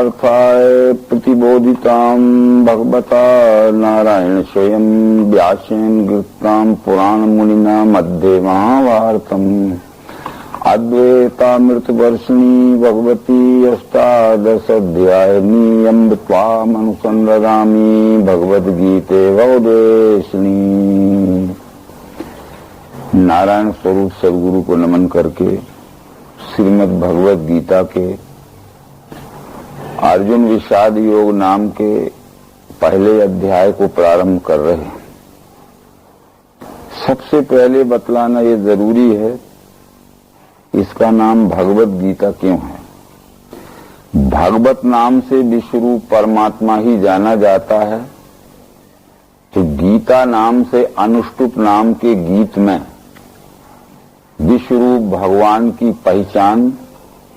परमार्थाय प्रतिबोधितां भगवता नारायण स्वयं व्यासेन गीतां पुराण मुनिना मध्ये महाभारतम् अद्वैतामृतवर्षिणी भगवती अष्टादशाध्यायिनी अम्ब त्वामनुसंदधामि भगवद्गीते भवदेशिनी। नारायण स्वरूप सदगुरु को नमन करके श्रीमद् भगवद गीता के अर्जुन विषाद योग नाम के पहले अध्याय को प्रारंभ कर रहे हैं। सबसे पहले बतलाना ये जरूरी है, इसका नाम भगवद गीता क्यों है। भगवत नाम से विश्वरूप परमात्मा ही जाना जाता है, तो गीता नाम से अनुष्टुप नाम के गीत में विश्वरूप भगवान की पहचान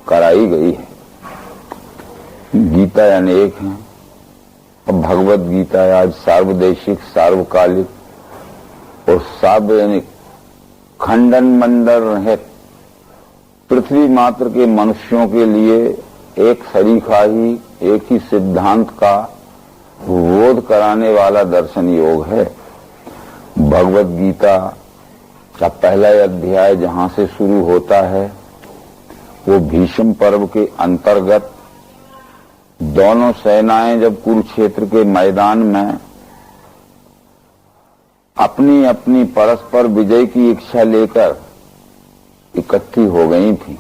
कराई गई है। गीता अनेक हैं और भगवत गीता आज सार्वदेशिक, सार्वकालिक और सार्वजनिक खंडन मंडल रहित पृथ्वी मात्र के मनुष्यों के लिए एक सरीखा ही, एक ही सिद्धांत का बोध कराने वाला दर्शन योग है। भगवत गीता का पहला अध्याय जहां से शुरू होता है वो भीष्म पर्व के अंतर्गत दोनों सेनाएं जब कुरुक्षेत्र के मैदान में अपनी अपनी परस्पर विजय की इच्छा लेकर इकट्ठी हो गई थी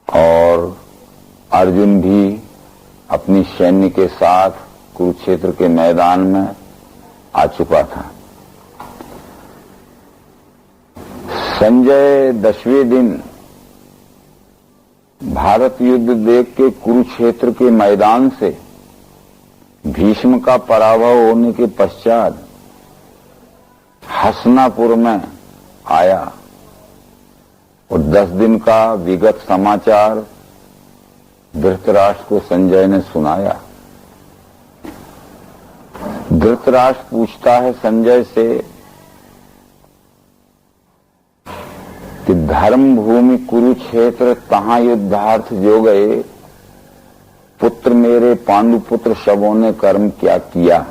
और अर्जुन भी अपनी सैन्य के साथ कुरुक्षेत्र के मैदान में आ चुका था। संजय 10वें दिन भारत युद्ध देख के कुरुक्षेत्र के मैदान से भीष्म का पराभव होने के पश्चात हसनापुर में आया और 10 दिन का विगत समाचार धृतराष्ट्र को संजय ने सुनाया। धृतराष्ट्र पूछता है संजय से कि धर्म भूमि कुरुक्षेत्र तहां युद्धार्थ जो गए, पुत्र मेरे पांडुपुत्र शवों ने कर्म क्या किया।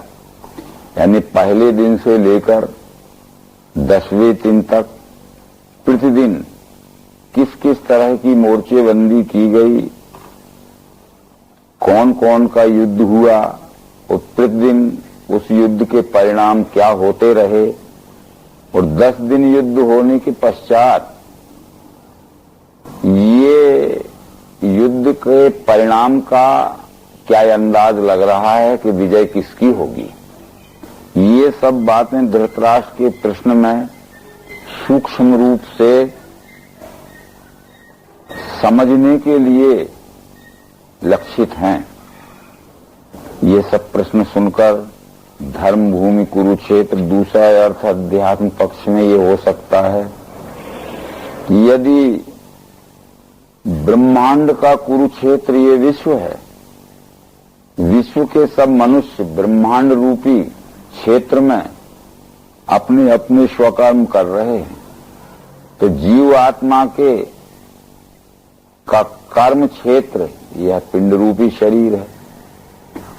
यानी पहले दिन से लेकर 10वें दिन तक प्रतिदिन किस किस तरह की मोर्चेबंदी की गई, कौन कौन का युद्ध हुआ और प्रतिदिन उस युद्ध के परिणाम क्या होते रहे, और 10 दिन युद्ध होने के पश्चात ये युद्ध के परिणाम का क्या अंदाज लग रहा है कि विजय किसकी होगी। ये सब बातें धृतराष्ट्र के प्रश्न में सूक्ष्म रूप से समझने के लिए लक्षित हैं। ये सब प्रश्न सुनकर धर्म भूमि कुरुक्षेत्र, दूसरा अर्थ अध्यात्म पक्ष में ये हो सकता है कि यदि ब्रह्मांड का कुरुक्षेत्र ये विश्व है, विश्व के सब मनुष्य ब्रह्मांड रूपी क्षेत्र में अपने अपने स्वकर्म कर रहे हैं, तो जीव आत्मा के का कर्म क्षेत्र यह पिंड रूपी शरीर है।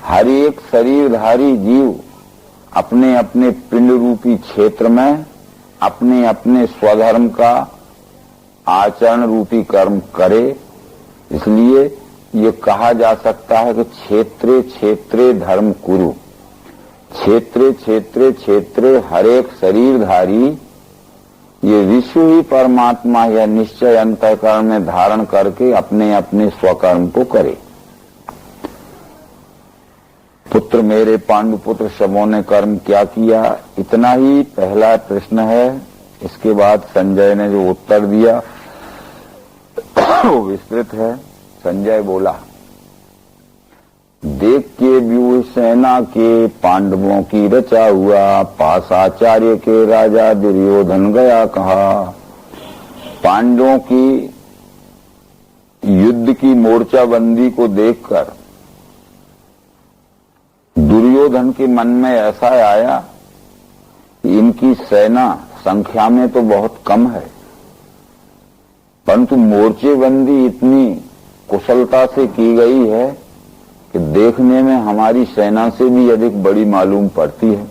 हर एक शरीरधारी जीव अपने अपने पिंड रूपी क्षेत्र में अपने अपने स्वधर्म का आचरण रूपी कर्म करे। इसलिए ये कहा जा सकता है कि क्षेत्रे क्षेत्रे धर्म कुरु। क्षेत्रे क्षेत्रे क्षेत्रे हर एक शरीरधारी ये विश्व ही परमात्मा या निश्चय अंतःकरण में धारण करके अपने अपने स्वकर्म को करे। पुत्र मेरे पांडुपुत्र शवों ने कर्म क्या किया, इतना ही पहला प्रश्न है। इसके बाद संजय ने जो उत्तर दिया वो विस्तृत है। संजय बोला, देख के व्यूह सेना के पांडवों की रचा हुआ, पास आचार्य के राजा दुर्योधन गया कहा। पांडवों की युद्ध की मोर्चाबंदी को देखकर दुर्योधन के मन में ऐसा आया कि इनकी सेना संख्या में तो बहुत कम है, परंतु मोर्चेबंदी इतनी कुशलता से की गई है कि देखने में हमारी सेना से भी अधिक बड़ी मालूम पड़ती है।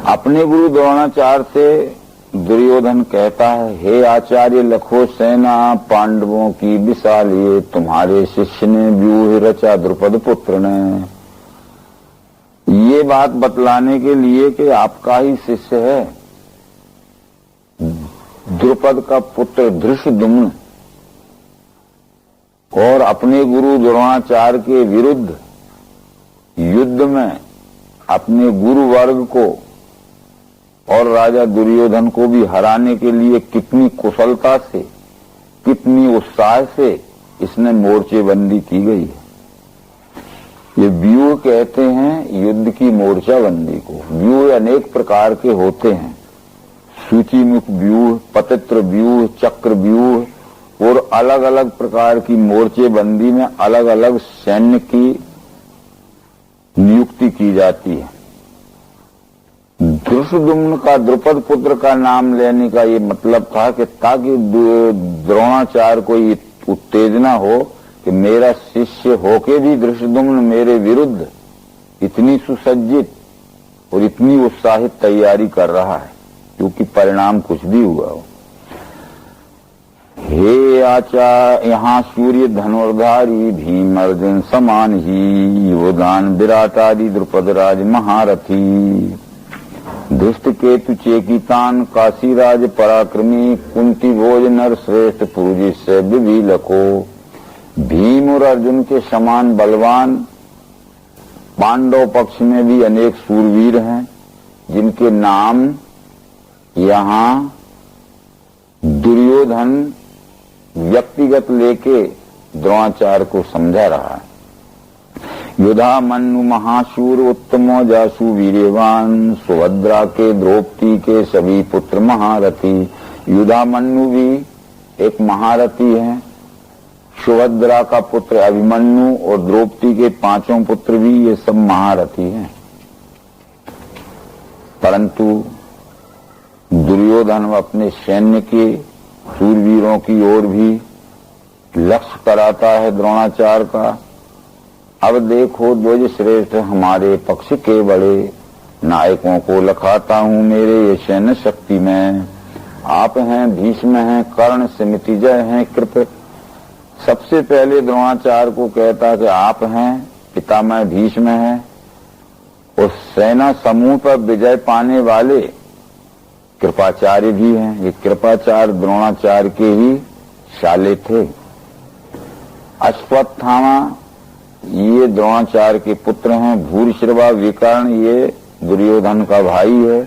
अपने गुरु द्रोणाचार्य से दुर्योधन कहता है, हे आचार्य लखो सेना पांडवों की विशाल, ये तुम्हारे शिष्य ने व्यूह रचा द्रुपद पुत्र ने। ये बात बतलाने के लिए कि आपका ही शिष्य है द्रुपद का पुत्र धृष्टद्युम्न, और अपने गुरु द्रोणाचार्य के विरुद्ध युद्ध में अपने गुरु वर्ग को और राजा दुर्योधन को भी हराने के लिए कितनी कुशलता से, कितनी उत्साह से इसने मोर्चेबंदी की गई है। ये व्यूह कहते हैं युद्ध की मोर्चाबंदी को। व्यूह अनेक प्रकार के होते हैं, सूचीमुख व्यूह, पतित्र व्यूह, चक्र व्यूह, और अलग अलग प्रकार की मोर्चेबंदी में अलग अलग सैन्य की नियुक्ति की जाती है। धृष्टद्युम्न का द्रुपद पुत्र का नाम लेने का ये मतलब था कि ताकि द्रोणाचार्य को ये उत्तेजना हो कि मेरा शिष्य होके भी धृष्टद्युम्न मेरे विरुद्ध इतनी सुसज्जित और इतनी उत्साहित तैयारी कर रहा है, क्योंकि परिणाम कुछ भी हुआ हो। हे आचार्य, यहाँ सूर्य धनुर्धारी भीम अर्जुन समान ही, योदान विराट आदि द्रुपद राज महारथी, धृष्ट केतु चेकितान काशीराज पराक्रमी, कुंती भोज नर श्रेष्ठ पुरुष से विभिलको। भीम और अर्जुन के समान बलवान पांडव पक्ष में भी अनेक सूरवीर हैं, जिनके नाम यहाँ दुर्योधन व्यक्तिगत लेके द्रोणाचार्य को समझा रहा है। युधा मनु महाशूर उत्तमो जासु वीर्यवान, सुभद्रा के द्रौपदी के सभी पुत्र महारथी। युधा मनु भी एक महारथी है, सुभद्रा का पुत्र अभिमन्यु और द्रौपदी के पांचों पुत्र भी, ये सब महारथी हैं। परंतु दुर्योधन अपने सैन्य के सूरवीरों की ओर भी लक्ष्य कराता है द्रोणाचार्य का। अब देखो ध्वज श्रेष्ठ हमारे पक्ष के बड़े, नायकों को लखाता हूं मेरे ये सैन्य शक्ति में। आप हैं, भीष्म हैं, कर्ण, समितिजय हैं, कृप। सबसे पहले द्रोणाचार्य को कहता कि आप हैं, पितामह भीष्म हैं, और सेना समूह पर विजय पाने वाले कृपाचार्य भी हैं। ये कृपाचार्य द्रोणाचार्य के ही शाले थे। अश्वत्थामा ये द्रोणाचार्य के पुत्र हैं। भूरिश्रवा विकर्ण ये दुर्योधन का भाई है।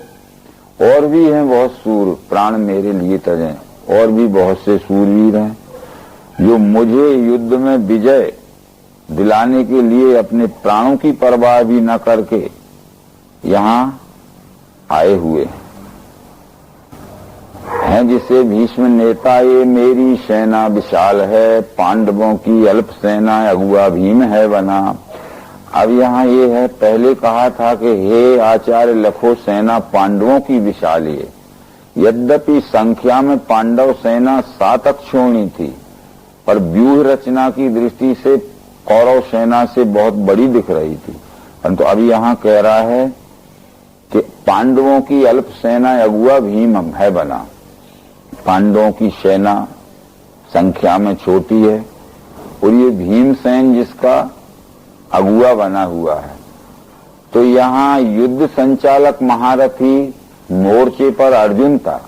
और भी हैं बहुत सूर, प्राण मेरे लिए तजें, और भी बहुत से सूरवीर हैं जो मुझे युद्ध में विजय दिलाने के लिए अपने प्राणों की परवाह भी न करके यहां आए हुए हैं। जिसे भीष्म नेता, ये मेरी सेना विशाल है, पांडवों की अल्प सेना अगुआ भीम है बना। अब यहाँ ये है, पहले कहा था कि हे आचार्य लखो सेना पांडवों की विशाल है। यद्यपि संख्या में पांडव सेना 7 अक्षोणी थी, पर व्यूह रचना की दृष्टि से कौरव सेना से बहुत बड़ी दिख रही थी। परंतु अभी यहाँ कह रहा है कि पांडवों की अल्प सेना अगुआ भीम है बना। पांडवों की सेना संख्या में छोटी है और ये भीमसेन जिसका अगुआ बना हुआ है। तो यहाँ युद्ध संचालक महारथी मोर्चे पर अर्जुन था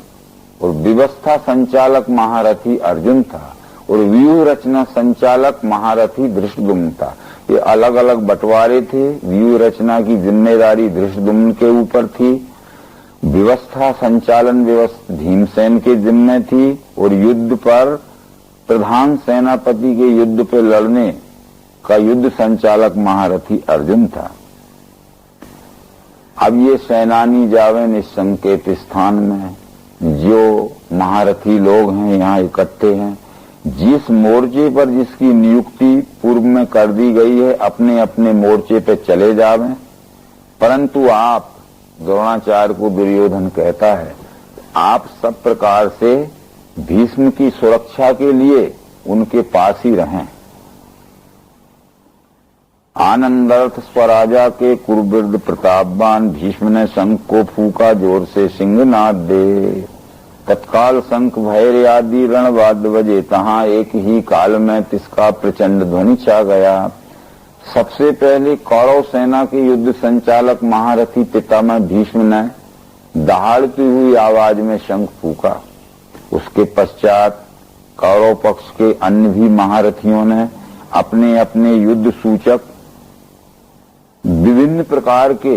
और व्यवस्था संचालक महारथी अर्जुन था और व्यूह रचना संचालक महारथी धृष्टद्युम्न था। ये अलग अलग बंटवारे थे। व्यूह रचना की जिम्मेदारी धृष्टद्युम्न के ऊपर थी, व्यवस्था संचालन व्यवस्था भीमसेन के जिम्मे थी, और युद्ध पर प्रधान सेनापति के युद्ध पे लड़ने का युद्ध संचालक महारथी अर्जुन था। अब ये सेनानी जावे निसंकेत स्थान में, जो महारथी लोग हैं यहाँ इकट्ठे हैं। जिस मोर्चे पर जिसकी नियुक्ति पूर्व में कर दी गई है, अपने अपने मोर्चे पे चले जावें। परंतु आप, द्रोणाचार्य को दुर्योधन कहता है, आप सब प्रकार से भीष्म की सुरक्षा के लिए उनके पास ही रहें। आनंदार्थ स्वराजा के कुरुवृद्ध प्रतापवान भीष्म ने शंख को फूका, जोर से सिंहनाद दे। तत्काल शंख भैर आदि रणवाद्य बजे, तहां एक ही काल में तिसका प्रचंड ध्वनि छा गया। सबसे पहले कौरव सेना के युद्ध संचालक महारथी पितामह भीष्म ने दहाड़ती हुई आवाज में शंख फूका। उसके पश्चात कौरव पक्ष के अन्य भी महारथियों ने अपने अपने युद्ध सूचक विभिन्न प्रकार के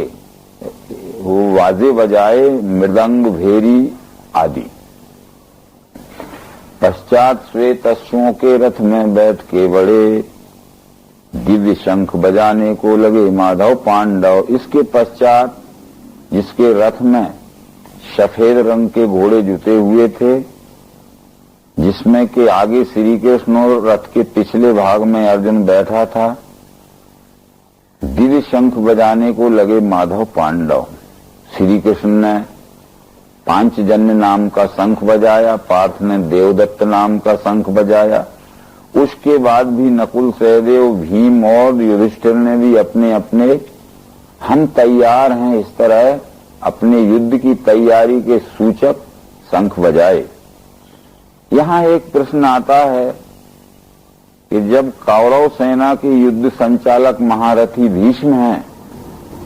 वाजे बजाए, मृदंग, भेरी आदि। पश्चात श्वेत अश्वों के रथ में बैठ के बड़े दिव्य शंख बजाने को लगे माधव पांडव। इसके पश्चात जिसके रथ में सफेद रंग के घोड़े जुते हुए थे, जिसमें के आगे श्री कृष्ण और रथ के पिछले भाग में अर्जुन बैठा था, दिव्य शंख बजाने को लगे माधव पांडव। श्री कृष्ण ने पांचजन्य नाम का शंख बजाया, पार्थ ने देवदत्त नाम का शंख बजाया। उसके बाद भी नकुल, सहदेव, भीम और युधिष्ठिर ने भी अपने अपने हम तैयार हैं इस तरह अपने युद्ध की तैयारी के सूचक शंख बजाए। यहां एक प्रश्न आता है कि जब कौरव सेना के युद्ध संचालक महारथी भीष्म हैं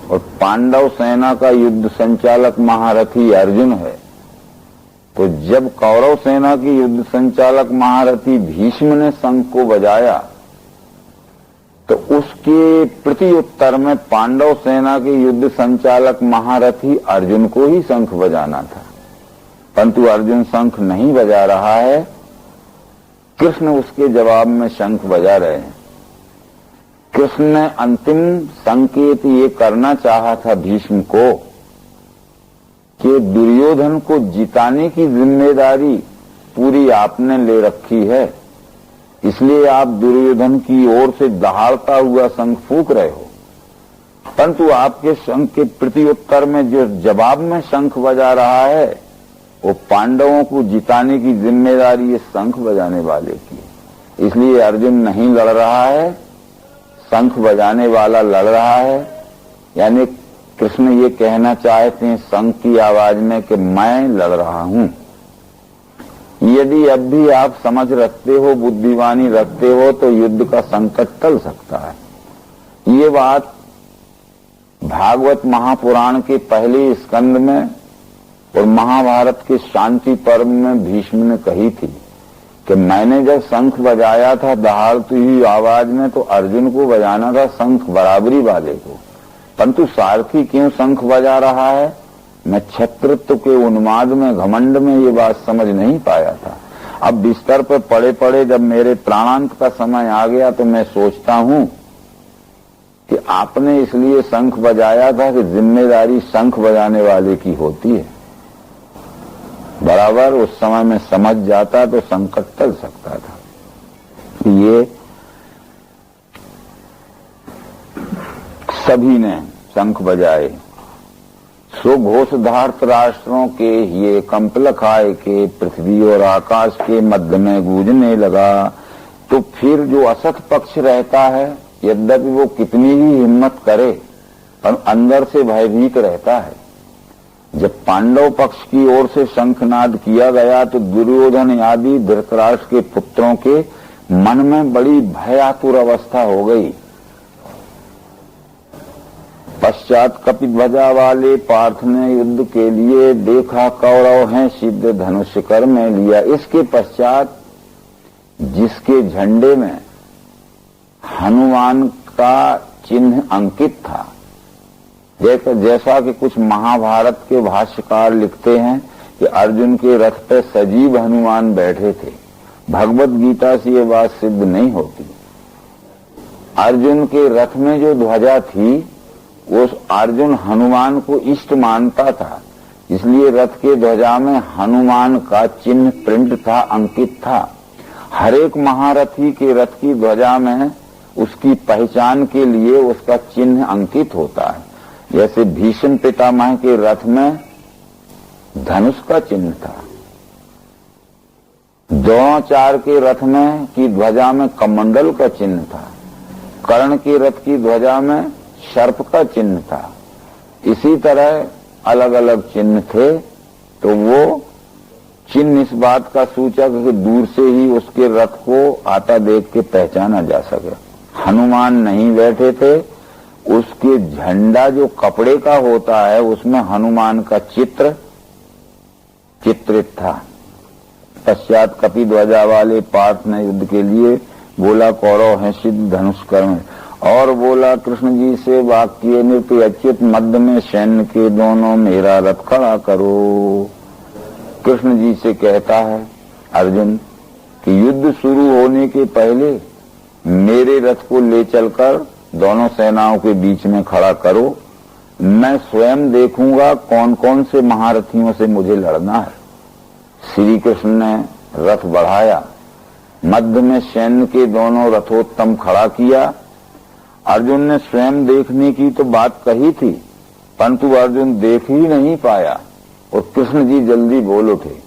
और पांडव सेना का युद्ध संचालक महारथी अर्जुन है, तो जब कौरव सेना की युद्ध संचालक महारथी भीष्म ने शंख को बजाया तो उसके प्रति उत्तर में पांडव सेना के युद्ध संचालक महारथी अर्जुन को ही शंख बजाना था, परंतु अर्जुन शंख नहीं बजा रहा है, कृष्ण उसके जवाब में शंख बजा रहे हैं। कृष्ण ने अंतिम संकेत ये करना चाहा था भीष्म को कि दुर्योधन को जिताने की जिम्मेदारी पूरी आपने ले रखी है, इसलिए आप दुर्योधन की ओर से दहाड़ता हुआ शंख फूंक रहे हो, परंतु आपके शंख के प्रति उत्तर में जो जवाब में शंख बजा रहा है वो पांडवों को जिताने की जिम्मेदारी इस शंख बजाने वाले की है। इसलिए अर्जुन नहीं लड़ रहा है, शंख बजाने वाला लड़ रहा है। यानी कृष्ण ये कहना चाहते हैं शंख की आवाज में कि मैं लड़ रहा हूं। यदि अब भी आप समझ रखते हो, बुद्धिवानी रखते हो, तो युद्ध का संकट टल सकता है। ये बात भागवत महापुराण के पहले स्कंद में और महाभारत के शांति पर्व में भीष्म ने कही थी कि मैंने जब शंख बजाया था दहाड़ती हुई आवाज में, तो अर्जुन को बजाना था शंख बराबरी वाले को, परंतु सारथी क्यों शंख बजा रहा है, मैं छत्रत्व के उन्माद में, घमंड में ये बात समझ नहीं पाया था। अब बिस्तर पर पड़े पड़े जब मेरे प्राणांत का समय आ गया तो मैं सोचता हूं कि आपने इसलिए शंख बजाया था कि जिम्मेदारी शंख बजाने वाले की होती है। बराबर उस समय में समझ जाता तो संकट टल सकता था। ये सभी ने शंख बजाए। सो घोषधार्त राष्ट्रों के ये कंपल खाए के पृथ्वी और आकाश के मध्य में गूंजने लगा। तो फिर जो असत पक्ष रहता है, यद्यपि वो कितनी ही हिम्मत करे पर अंदर से भयभीत रहता है। जब पांडव पक्ष की ओर से शंखनाद किया गया तो दुर्योधन आदि धृतराष्ट्र के पुत्रों के मन में बड़ी भयातुर अवस्था हो गई। पश्चात कपिध्वजा वाले पार्थ ने युद्ध के लिए देखा, कौरव हैं, सिद्ध धनुष कर में लिया। इसके पश्चात जिसके झंडे में हनुमान का चिन्ह अंकित था, जैसा कि कुछ महाभारत के भाष्यकार लिखते हैं कि अर्जुन के रथ पे सजीव हनुमान बैठे थे। भगवत गीता से ये बात सिद्ध नहीं होती। अर्जुन के रथ में जो ध्वजा थी वो अर्जुन हनुमान को इष्ट मानता था, इसलिए रथ के ध्वजा में हनुमान का चिन्ह प्रिंट था, अंकित था। हर एक महारथी के रथ की ध्वजा में उसकी पहचान के लिए उसका चिन्ह अंकित होता है। जैसे भीष्म पितामह के रथ में धनुष का चिन्ह था, द्रोणाचार्य के रथ में की ध्वजा में कमंडल का चिन्ह था, कर्ण के रथ की ध्वजा में सर्प का चिन्ह था। इसी तरह अलग अलग चिन्ह थे, तो वो चिन्ह इस बात का सूचक है कि दूर से ही उसके रथ को आता देख के पहचाना जा सके। हनुमान नहीं बैठे थे, उसके झंडा जो कपड़े का होता है उसमें हनुमान का चित्र चित्रित था। पश्चात कपि ध्वजा वाले पार्थ ने युद्ध के लिए बोला, कौरव हैं सिद्ध धनुष कर्म, और बोला कृष्ण जी से वाक्य नृत्य अच्युत मध्य में सैन्य के दोनों मेरा रथ खड़ा करो। कृष्ण जी से कहता है अर्जुन कि युद्ध शुरू होने के पहले मेरे रथ को ले चलकर दोनों सेनाओं के बीच में खड़ा करो, मैं स्वयं देखूंगा कौन कौन से महारथियों से मुझे लड़ना है। श्री कृष्ण ने रथ बढ़ाया, मध्य में सैन्य के दोनों रथोत्तम खड़ा किया। अर्जुन ने स्वयं देखने की तो बात कही थी, परंतु अर्जुन देख ही नहीं पाया और कृष्ण जी जल्दी बोल उठे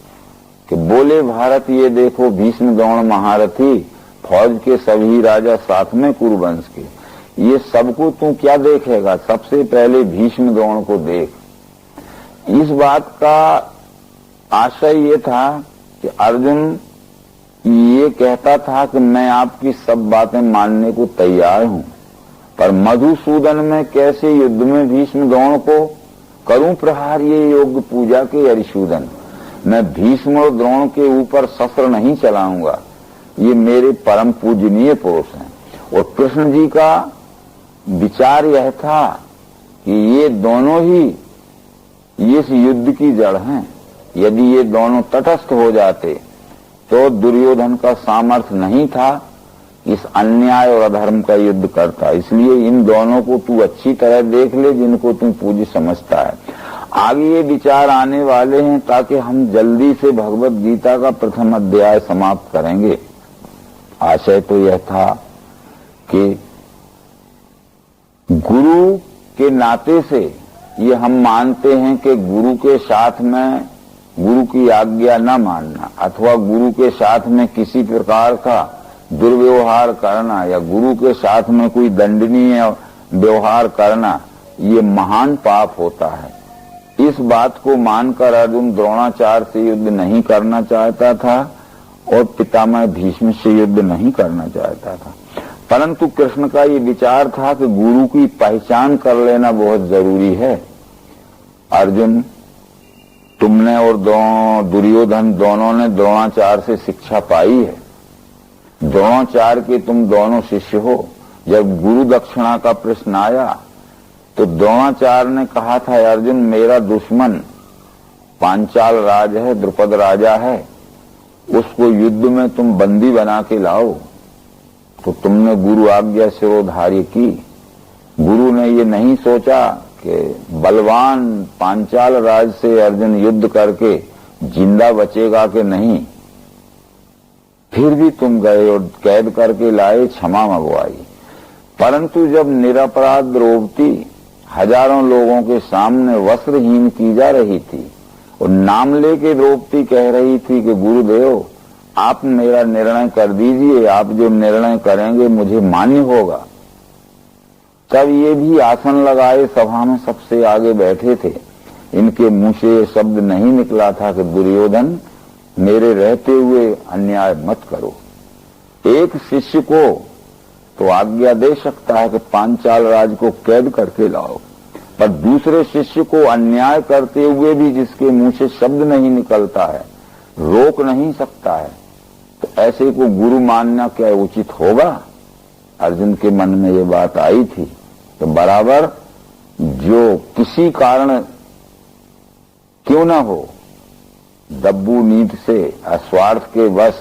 कि बोले भारत ये देखो भीष्म द्रोण महारथी, फौज के सभी राजा साथ में कुरुवंश के, ये सबको तू क्या देखेगा, सबसे पहले भीष्म द्रोण को देख। इस बात का आशय ये था कि अर्जुन ये कहता था कि मैं आपकी सब बातें मानने को तैयार हूं, पर मधुसूदन में कैसे युद्ध में भीष्म द्रोण को करूं प्रहार, ये योग्य पूजा के अरिशूदन। मैं भीष्म और द्रोण के ऊपर शस्त्र नहीं चलाऊंगा, ये मेरे परम पूजनीय पुरुष हैं। और कृष्ण जी का विचार यह था कि ये दोनों ही इस युद्ध की जड़ हैं। यदि ये दोनों तटस्थ हो जाते तो दुर्योधन का सामर्थ्य नहीं था इस अन्याय और अधर्म का युद्ध करता। इसलिए इन दोनों को तू अच्छी तरह देख ले जिनको तू पूज्य समझता है। आगे ये विचार आने वाले हैं ताकि हम जल्दी से भगवत गीता का प्रथम अध्याय समाप्त करेंगे। आशय तो यह था कि गुरु के नाते से ये हम मानते हैं कि गुरु के साथ में गुरु की आज्ञा न मानना अथवा गुरु के साथ में किसी प्रकार का दुर्व्यवहार करना या गुरु के साथ में कोई दंडनीय व्यवहार करना, ये महान पाप होता है। इस बात को मानकर अर्जुन द्रोणाचार्य से युद्ध नहीं करना चाहता था और पितामह भीष्म से युद्ध नहीं करना चाहता था, परंतु कृष्ण का ये विचार था कि गुरु की पहचान कर लेना बहुत जरूरी है। अर्जुन, तुमने और दुर्योधन दोनों ने द्रोणाचार्य से शिक्षा पाई है। द्रोणाचार्य के तुम दोनों शिष्य हो। जब गुरु दक्षिणा का प्रश्न आया तो द्रोणाचार्य ने कहा था, अर्जुन मेरा दुश्मन पांचाल राज है, द्रुपद राजा है, उसको युद्ध में तुम बंदी बना के लाओ। तो तुमने गुरु आज्ञा शिरोधार्य की। गुरु ने ये नहीं सोचा कि बलवान पांचाल राज से अर्जुन युद्ध करके जिंदा बचेगा कि नहीं, फिर भी तुम गए और कैद करके लाए, क्षमा मंगवाई। परंतु जब निरपराध द्रौपदी हजारों लोगों के सामने वस्त्रहीन की जा रही थी और नाम लेके द्रौपदी कह रही थी कि गुरुदेव आप मेरा निर्णय कर दीजिए, आप जो निर्णय करेंगे मुझे मान्य होगा, तब ये भी आसन लगाए सभा में सबसे आगे बैठे थे। इनके मुंह से ये शब्द नहीं निकला था कि दुर्योधन मेरे रहते हुए अन्याय मत करो। एक शिष्य को तो आज्ञा दे सकता है कि पांचाल राज को कैद करके लाओ, पर दूसरे शिष्य को अन्याय करते हुए भी जिसके मुंह से शब्द नहीं निकलता है, रोक नहीं सकता है, तो ऐसे को गुरु मानना क्या उचित होगा? अर्जुन के मन में ये बात आई थी। तो बराबर जो किसी कारण क्यों न हो दब्बू नीति से अस्वार्थ के वश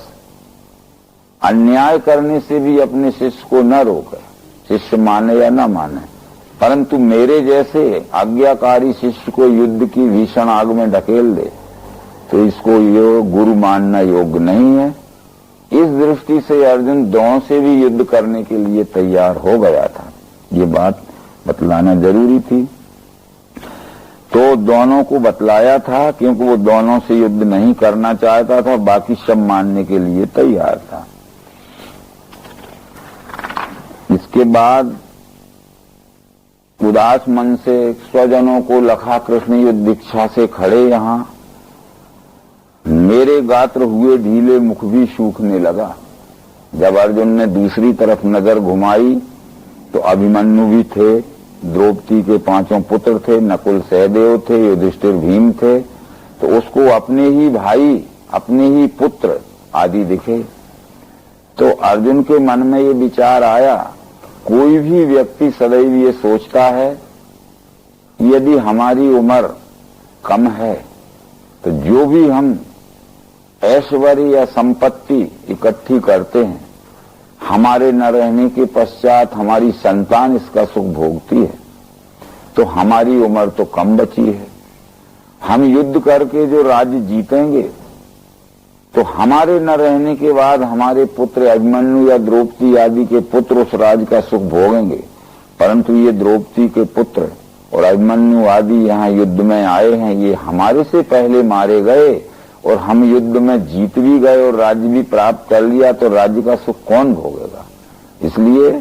अन्याय करने से भी अपने शिष्य को न रोके, शिष्य माने या न माने, परंतु मेरे जैसे आज्ञाकारी शिष्य को युद्ध की भीषण आग में ढकेल दे तो इसको ये गुरु मानना योग्य नहीं है। इस दृष्टि से अर्जुन द्रोण से भी युद्ध करने के लिए तैयार हो गया था। ये बात बतलाना जरूरी थी। तो दोनों को बतलाया था, क्योंकि वो दोनों से युद्ध नहीं करना चाहता था, बाकी सब मानने के लिए तैयार था। इसके बाद उदास मन से स्वजनों को लखा कृष्ण युद्ध इच्छा से खड़े यहां। मेरे गात्र हुए ढीले, मुख भी सूखने लगा। जब अर्जुन ने दूसरी तरफ नजर घुमाई तो अभिमन्यु भी थे, द्रौपदी के 5 पुत्र थे, नकुल सहदेव थे, युधिष्ठिर भीम थे। तो उसको अपने ही भाई, अपने ही पुत्र आदि दिखे। तो अर्जुन के मन में ये विचार आया, कोई भी व्यक्ति सदैव ये सोचता है यदि हमारी उम्र कम है तो जो भी हम ऐश्वर्य या संपत्ति इकट्ठी करते हैं, हमारे न रहने के पश्चात हमारी संतान इसका सुख भोगती है, तो हमारी उम्र तो कम बची है। हम युद्ध करके जो राज्य जीतेंगे तो हमारे न रहने के बाद हमारे पुत्र अभिमन्यु या द्रौपदी आदि के पुत्र उस राज्य का सुख भोगेंगे। परंतु ये द्रौपदी के पुत्र और अभिमन्यु आदि यहाँ युद्ध में आए हैं, ये हमारे से पहले मारे गए और हम युद्ध में जीत भी गए और राज्य भी प्राप्त कर लिया, तो राज्य का सुख कौन भोगेगा। इसलिए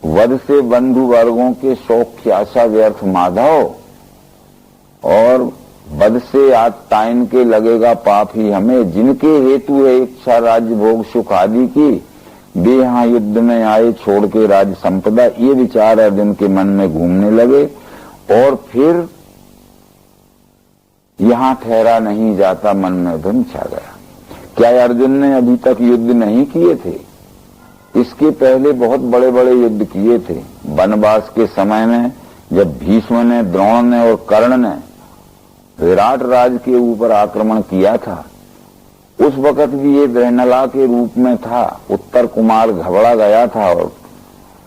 वध से बंधु वर्गों के शौक की आशा व्यर्थ माधव, और वध से आत्ताइन के लगेगा पाप ही हमें। जिनके हेतु है इच्छा राज्य भोग सुख आदि की, वे यहाँ युद्ध में आए छोड़ के राज्य संपदा। ये विचार अर्जुन के मन में घूमने लगे और फिर यहाँ ठहरा नहीं जाता, मन में भ्रम छा गया। क्या अर्जुन ने अभी तक युद्ध नहीं किए थे? इसके पहले बहुत बड़े बड़े युद्ध किए थे। वनवास के समय में जब भीष्म ने, द्रोण ने और कर्ण ने विराट राज के ऊपर आक्रमण किया था, उस वक्त भी ये दृहनला के रूप में था। उत्तर कुमार घबरा गया था और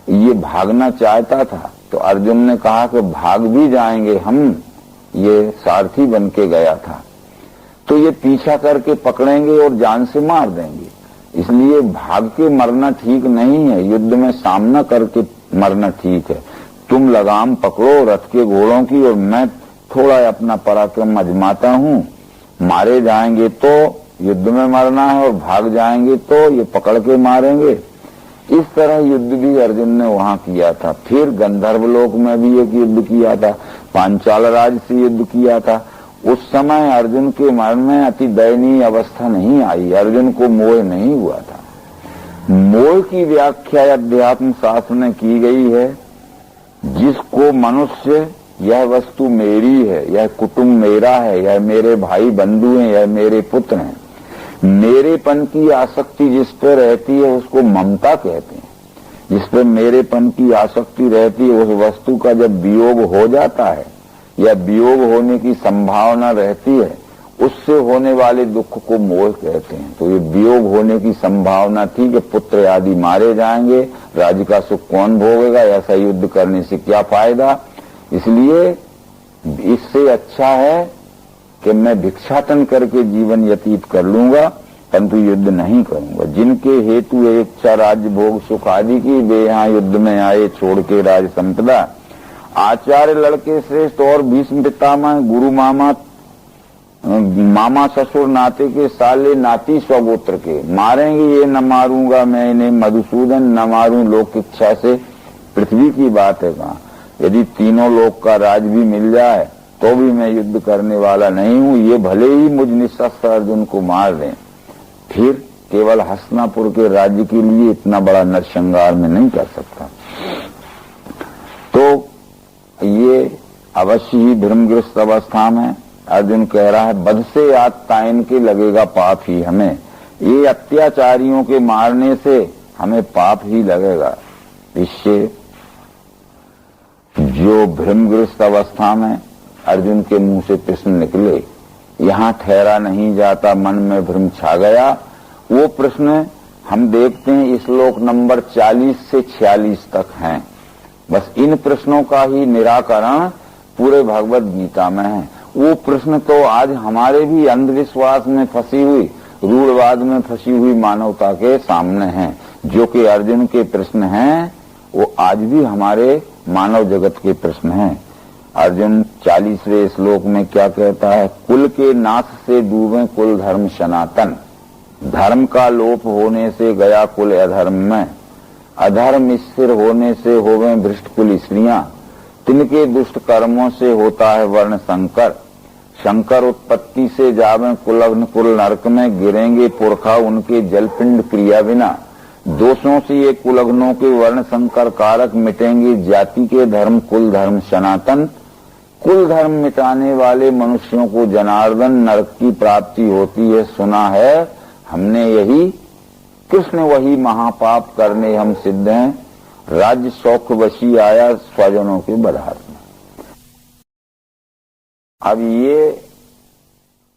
ये भागना चाहता था, तो अर्जुन ने कहा कि भाग भी जाएंगे हम, ये सारथी बन के गया था, तो ये पीछा करके पकड़ेंगे और जान से मार देंगे। इसलिए भाग के मरना ठीक नहीं है, युद्ध में सामना करके मरना ठीक है। तुम लगाम पकड़ो रथ के घोड़ों की और मैं थोड़ा अपना पराक्रम आजमाता हूं। मारे जाएंगे तो युद्ध में मरना है और भाग जाएंगे तो ये पकड़ के मारेंगे। इस तरह युद्ध भी अर्जुन ने वहां किया था। फिर गंधर्व लोक में भी एक युद्ध किया था, पांचाल राज से युद्ध किया था। उस समय अर्जुन के मन में अति दयनीय अवस्था नहीं आई, अर्जुन को मोह नहीं हुआ था। मोह की व्याख्या अध्यात्म शास्त्र में की गई है, जिसको मनुष्य यह वस्तु मेरी है, यह कुटुंब मेरा है, यह मेरे भाई बंधु हैं, यह मेरे पुत्र हैं, मेरेपन की आसक्ति जिस पर रहती है उसको ममता कहते हैं। जिस पर मेरेपन की आसक्ति रहती है, उस वस्तु का जब वियोग हो जाता है या वियोग होने की संभावना रहती है, उससे होने वाले दुख को मोह कहते हैं। तो ये वियोग होने की संभावना थी कि पुत्र आदि मारे जाएंगे, राज्य का सुख कौन भोगेगा, ऐसा युद्ध करने से क्या फायदा। इसलिए इससे अच्छा है कि मैं भिक्षाटन करके जीवन व्यतीत कर लूंगा, परंतु युद्ध नहीं करूंगा। जिनके हेतु इच्छा राज्य भोग सुख आदि की, वे यहाँ युद्ध में आए छोड़ के राज संपदा। आचार्य लड़के श्रेष्ठ और भीष्म पितामह, गुरु मामा, मामा ससुर नाते के साले नाती स्वगोत्र के, मारेंगे ये न मारूंगा मैं इन्हें मधुसूदन, न मारूं लोक इच्छा से। पृथ्वी की बात है कहाँ, यदि तीनों लोक का राज भी मिल जाए तो भी मैं युद्ध करने वाला नहीं हूं। ये भले ही मुझ निशस्त्र अर्जुन को मार दें, फिर केवल हस्तिनापुर के राज्य के लिए इतना बड़ा नरसंहार में नहीं कर सकता। तो ये अवश्य ही भ्रमग्रस्त अवस्था में अर्जुन कह रहा है, बध से आत्ताइन के लगेगा पाप ही हमें। ये अत्याचारियों के मारने से हमें पाप ही लगेगा। इससे जो भ्रमग्रस्त अवस्था में अर्जुन के मुंह से प्रश्न निकले, यहाँ ठहरा नहीं जाता, मन में भ्रम छा गया, वो प्रश्न हम देखते हैं श्लोक नंबर 40 से 46 तक हैं। बस इन प्रश्नों का ही निराकरण पूरे भगवद गीता में है। वो प्रश्न तो आज हमारे भी अंधविश्वास में फंसी हुई, रूढ़वाद में फंसी हुई मानवता के सामने हैं। जो कि अर्जुन के प्रश्न हैं वो आज भी हमारे मानव जगत के प्रश्न हैं। अर्जुन 40वें श्लोक में क्या कहता है? कुल के नाश से डूबे कुल धर्म सनातन, धर्म का लोप होने से गया कुल अधर्म में, अधर्म स्थिर होने से होवे भ्रष्ट कुल स्त्रियां, तिनके दुष्ट कर्मों से होता है वर्ण संकर, शंकर उत्पत्ति से जावे कुलग्न कुल नरक में, गिरेंगे पुरखा उनके जलपिंड क्रिया बिना, दोषों से ये कुलग्नों के वर्ण संकर कारक, मिटेंगे जाति के धर्म कुल धर्म सनातन, कुल धर्म मिटाने वाले मनुष्यों को जनार्दन नरक की प्राप्ति होती है। सुना है हमने यही, कृष्ण वही महापाप करने हम सिद्ध हैं, राज्य शौक वशी आया स्वजनों के बधार में। अब ये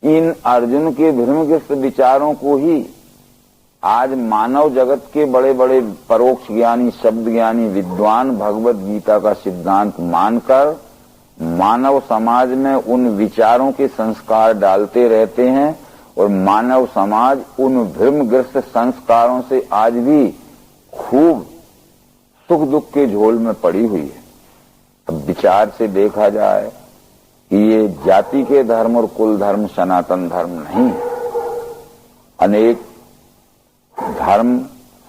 इन अर्जुन के भ्रमग्रस्त विचारों को ही आज मानव जगत के बड़े बड़े परोक्ष ज्ञानी, शब्द ज्ञानी विद्वान भगवत गीता का सिद्धांत मानकर मानव समाज में उन विचारों के संस्कार डालते रहते हैं और मानव समाज उन भ्रमग्रस्त संस्कारों से आज भी खूब सुख दुख के झोल में पड़ी हुई है। अब विचार से देखा जाए कि ये जाति के धर्म और कुल धर्म सनातन धर्म नहीं, अनेक धर्म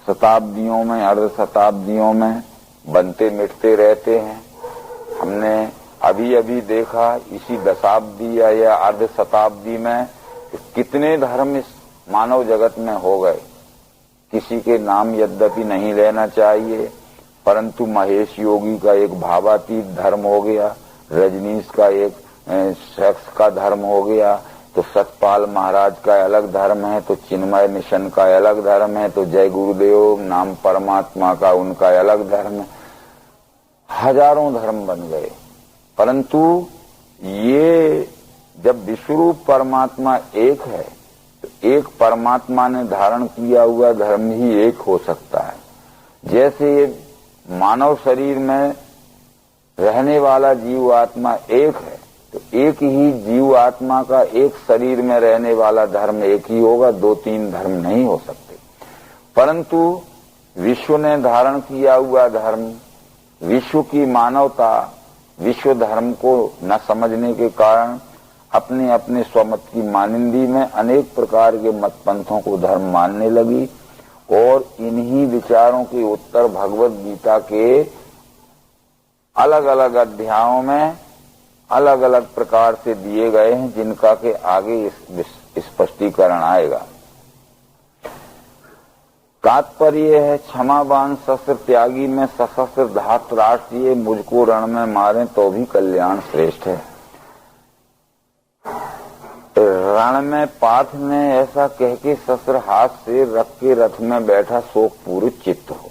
शताब्दियों में, अर्ध शताब्दियों में बनते मिटते रहते हैं। हमने अभी अभी देखा इसी दशाब्दी या अर्ध शताब्दी में कितने धर्म इस मानव जगत में हो गए। किसी के नाम यद्यपि नहीं लेना चाहिए, परंतु महेश योगी का एक भावातीत धर्म हो गया, रजनीश का एक सेक्स का धर्म हो गया, तो सतपाल महाराज का अलग धर्म है, तो चिन्मय मिशन का अलग धर्म है, तो जय गुरुदेव नाम परमात्मा का उनका अलग धर्म है। हजारों धर्म बन गए, परंतु ये जब विश्वरूप परमात्मा एक है तो एक परमात्मा ने धारण किया हुआ धर्म ही एक हो सकता है। जैसे ये मानव शरीर में रहने वाला जीव आत्मा एक है, तो एक ही जीव आत्मा का एक शरीर में रहने वाला धर्म एक ही होगा, दो तीन धर्म नहीं हो सकते। परंतु विश्व ने धारण किया हुआ धर्म, विश्व की मानवता विश्व धर्म को न समझने के कारण अपने अपने स्वमत की मानिंदी में अनेक प्रकार के मत पंथों को धर्म मानने लगी और इन्हीं विचारों के उत्तर भगवत गीता के अलग अलग अध्यायों में अलग अलग प्रकार से दिए गए हैं, जिनका के आगे स्पष्टीकरण आएगा। तात्पर्य है क्षमावान शस्त्र त्यागी में सशस्त्र धात राष्ट्रीय, मुझको रण में मारे तो भी कल्याण श्रेष्ठ है। रण में पार्थ ने ऐसा कह के शस्त्र हाथ से रख के रथ में बैठा शोक पूरित चित्त हो।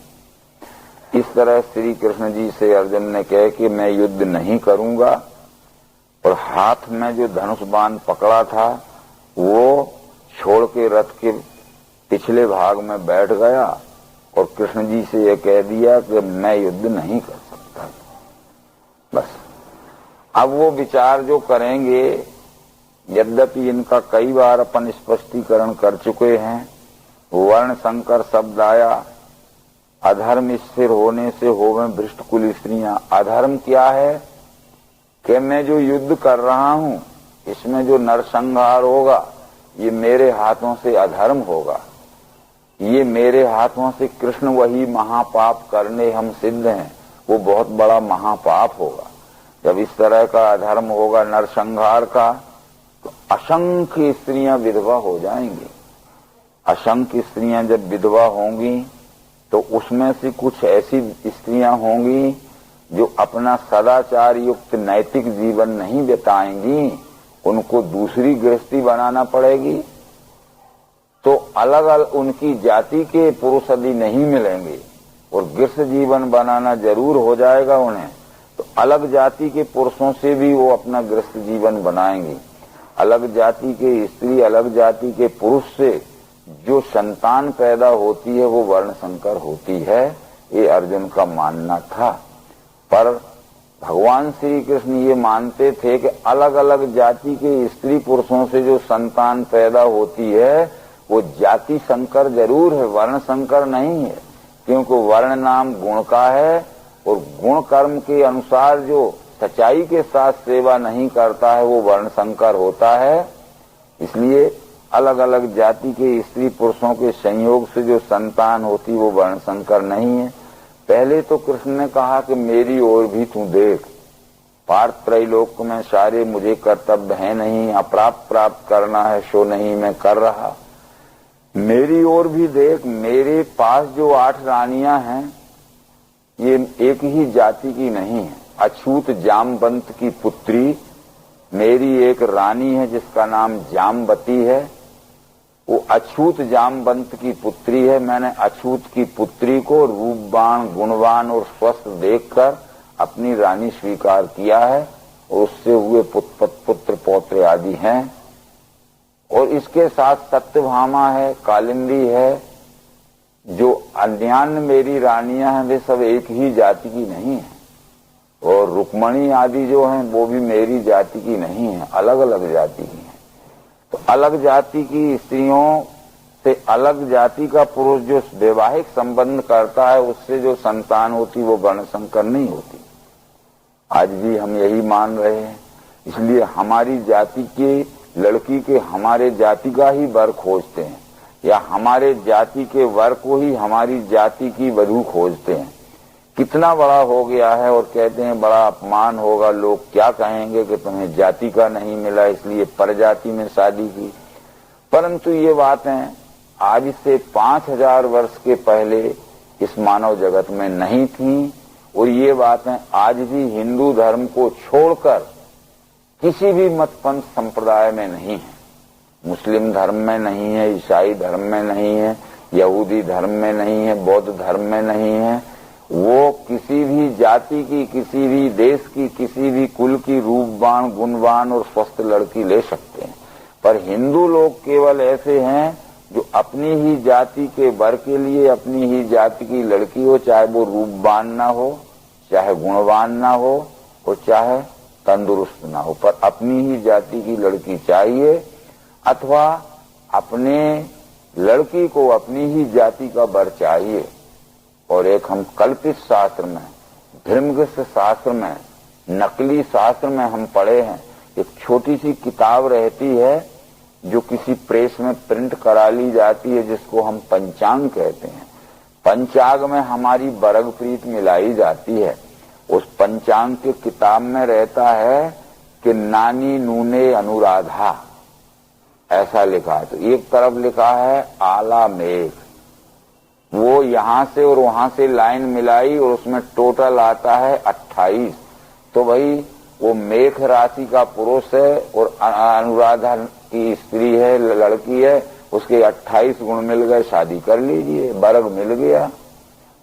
इस तरह श्री कृष्ण जी से अर्जुन ने कह कि मैं युद्ध नहीं करूंगा, और हाथ में जो धनुष बाण पकड़ा था वो छोड़ के रथ के पिछले भाग में बैठ गया और कृष्ण जी से यह कह दिया कि मैं युद्ध नहीं कर सकता। बस अब वो विचार जो करेंगे, यद्यपि इनका कई बार अपन स्पष्टीकरण कर चुके हैं। वर्ण संकर शब्द आया, अधर्म स्थिर होने से होवे भ्रष्ट कुल स्त्रियां। अधर्म क्या है कि मैं जो युद्ध कर रहा हूं इसमें जो नरसंहार होगा ये मेरे हाथों से अधर्म होगा, ये मेरे हाथों से कृष्ण वही महापाप करने हम सिद्ध हैं, वो बहुत बड़ा महापाप होगा। जब इस तरह का अधर्म होगा नरसंहार का, तो असंख्य स्त्रियां विधवा हो जाएंगी। असंख्य स्त्रियां जब विधवा होंगी तो उसमें से कुछ ऐसी स्त्रियां होंगी जो अपना सदाचार युक्त नैतिक जीवन नहीं बिताएंगी, उनको दूसरी गृहस्थी बनाना पड़ेगी। तो अलग अलग उनकी जाति के पुरुष यदि नहीं मिलेंगे और गृहस्थ जीवन बनाना जरूर हो जाएगा उन्हें, तो अलग जाति के पुरुषों से भी वो अपना गृहस्थ जीवन बनाएंगी। अलग जाति के स्त्री अलग जाति के पुरुष से जो संतान पैदा होती है वो वर्ण संकर होती है, ये अर्जुन का मानना था। पर भगवान श्री कृष्ण ये मानते थे कि अलग अलग जाति के स्त्री पुरुषों से जो संतान पैदा होती है वो जाति संकर जरूर है, वर्ण संकर नहीं है। क्योंकि वर्ण नाम गुण का है और गुण कर्म के अनुसार जो सच्चाई के साथ सेवा नहीं करता है वो वर्ण संकर होता है। इसलिए अलग अलग जाति के स्त्री पुरुषों के संयोग से जो संतान होती वो वर्ण संकर नहीं है। पहले तो कृष्ण ने कहा कि मेरी ओर भी तू देख, पार्थ त्रैलोक में सारे मुझे कर्तव्य है नहीं, अप्राप्त प्राप्त करना है सो नहीं मैं कर रहा। मेरी ओर भी देख, मेरे पास जो 8 रानियां हैं ये एक ही जाति की नहीं है। अछूत जामवंत की पुत्री मेरी एक रानी है जिसका नाम जामवती है, वो अछूत जामवंत की पुत्री है। मैंने अछूत की पुत्री को रूपवान गुणवान और स्वस्थ देखकर अपनी रानी स्वीकार किया है और उससे हुए पुत्र पौत्र आदि हैं। और इसके साथ सत्यभामा है, कालिंदी है, जो अन्यान्य मेरी रानियां हैं वे सब एक ही जाति की नहीं है। और रुक्मणी आदि जो हैं वो भी मेरी जाति की नहीं है, अलग अलग जाति की हैं। तो अलग जाति की स्त्रियों से अलग जाति का पुरुष जो वैवाहिक संबंध करता है उससे जो संतान होती वो वर्ण संकर नहीं होती। आज भी हम यही मान रहे हैं। इसलिए हमारी जाति के लड़की के हमारे जाति का ही वर खोजते हैं या हमारे जाति के वर को ही हमारी जाति की वधू खोजते हैं। कितना बड़ा हो गया है और कहते हैं बड़ा अपमान होगा, लोग क्या कहेंगे कि तुम्हें जाति का नहीं मिला इसलिए परजाति में शादी की। परंतु ये बातें आज से 5000 वर्ष के पहले इस मानव जगत में नहीं थी और ये बातें आज भी हिंदू धर्म को छोड़कर किसी भी मत पंथ संप्रदाय में नहीं है। मुस्लिम धर्म में नहीं है, ईसाई धर्म में नहीं है, यहूदी धर्म में नहीं है, बौद्ध धर्म में नहीं है। वो किसी भी जाति की, किसी भी देश की, किसी भी कुल की रूपवान गुणवान और स्वस्थ लड़की ले सकते हैं। पर हिंदू लोग केवल ऐसे हैं जो अपनी ही जाति के वर के लिए अपनी ही जाति की लड़की हो, चाहे वो रूपवान ना हो, चाहे गुणवान ना हो और चाहे तंदुरुस्त ना हो, पर अपनी ही जाति की लड़की चाहिए अथवा अपने लड़की को अपनी ही जाति का वर चाहिए। और एक हम कल्पित शास्त्र में, धर्मग्रस्त शास्त्र में, नकली शास्त्र में हम पढ़े हैं, एक छोटी सी किताब रहती है जो किसी प्रेस में प्रिंट करा ली जाती है जिसको हम पंचांग कहते हैं। पंचांग में हमारी बरग प्रीत मिलाई जाती है। उस पंचांग के किताब में रहता है कि नानी नूने अनुराधा, ऐसा लिखा है। तो एक तरफ लिखा है आला मेघ, वो यहां से और वहां से लाइन मिलाई और उसमें टोटल आता है 28। तो भाई वो मेघ राशि का पुरुष है और अनुराधा की स्त्री है, लड़की है, उसके 28 गुण मिल गए, शादी कर लीजिए, बरग मिल गया।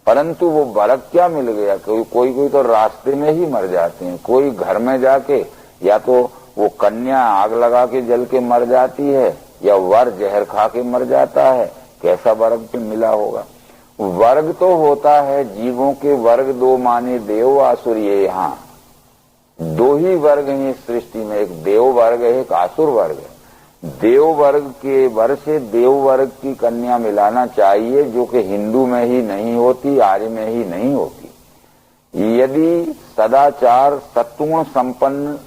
परंतु वो बरग क्या मिल गया, कोई तो रास्ते में ही मर जाते हैं, कोई घर में जाके या तो वो कन्या आग लगा के जल के मर जाती है या वर जहर खा के मर जाता है। कैसा वर्ग पे मिला होगा। वर्ग तो होता है जीवों के वर्ग दो माने देव आसुर, ये यहाँ 2 ही वर्ग हैं इस सृष्टि में, एक देव वर्ग है एक आसुर वर्ग है। देव वर्ग के वर से देव वर्ग की कन्या मिलाना चाहिए जो कि हिंदू में ही नहीं होती, आर्य में ही नहीं होती। यदि सदाचार सत्वगुण संपन्न